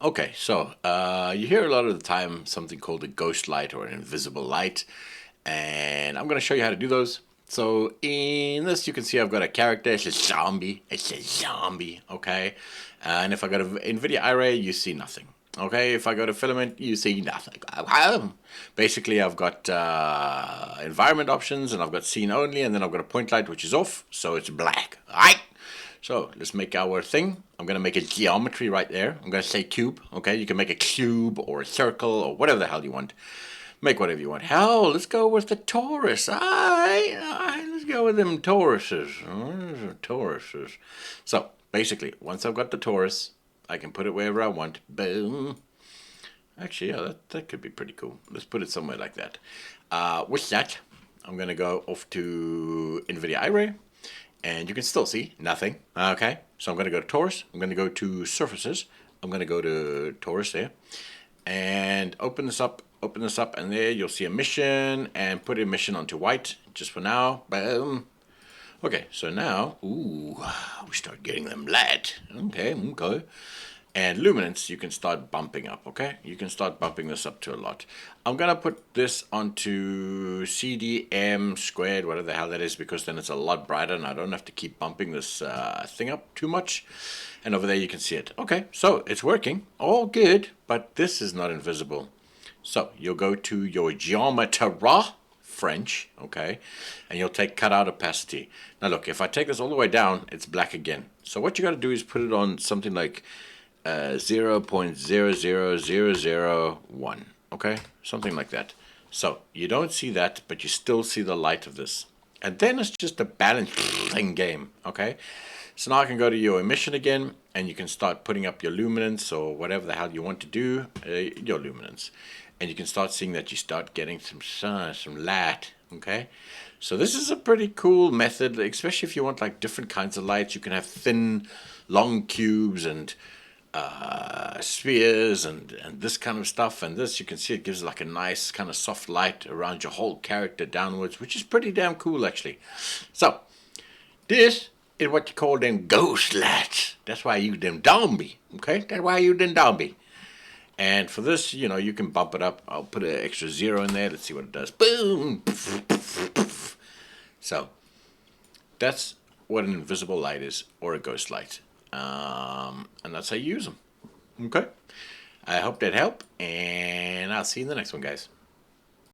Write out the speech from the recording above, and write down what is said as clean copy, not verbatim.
Okay, so you hear a lot of the time something called a ghost light or an invisible light, and I'm going to show you how to do those. So in this, you can see I've got a character. It's a zombie. It's a zombie. Okay, and if I go to NVIDIA Array, you see nothing. Okay, if I go to filament, you see nothing. Basically, I've got environment options, and I've got scene only, and then I've got a point light, which is off, so it's black. All right. So let's make our thing. I'm going to make a geometry right there. I'm going to say cube. Okay, you can make a cube or a circle or whatever the hell you want. Make whatever you want. Hell, let's go with the torus. All right, let's go with them toruses. Toruses. So basically, once I've got the torus, I can put it wherever I want. Boom. Actually, yeah, that could be pretty cool. Let's put it somewhere like that. With that, I'm going to go off to NVIDIA Array. And you can still see nothing. Okay, so I'm going to go to torus. I'm going to go to surfaces. I'm going to go to torus there. And open this up, and there you'll see emission, and put emission onto white, just for now. Boom. Okay, so now, ooh, we start getting them light. Okay. And luminance, you can start bumping up, okay? You can start bumping this up to a lot. I'm going to put this onto CDM squared, whatever the hell that is, because then it's a lot brighter and I don't have to keep bumping this thing up too much. And over there you can see it. Okay, so it's working. All good, but this is not invisible. So you'll go to your geometry, French, okay, and you'll take cutout opacity. Now look, if I take this all the way down, it's black again. So what you got to do is put it on something like 0.00001, okay, something like that. So you don't see that, but you still see the light of this. And then it's just a balancing game, okay? So now I can go to your emission again, and you can start putting up your luminance or whatever the hell you want to do, your luminance. And you can start seeing that you start getting some sun, some light, okay? So this is a pretty cool method, especially if you want like different kinds of lights. You can have thin, long cubes and spheres and this kind of stuff, and this you can see it gives like a nice kind of soft light around your whole character downwards, which is pretty damn cool actually. So this is what you call them ghost lights. That's why I use them zombie. Okay, that's why I use them zombie. And for this, you know, you can bump it up. I'll put an extra 0 in there. Let's see what it does. Boom. So that's what an invisible light is, or a ghost light. And that's how you use them. Okay. I hope that helped, and I'll see you in the next one, guys.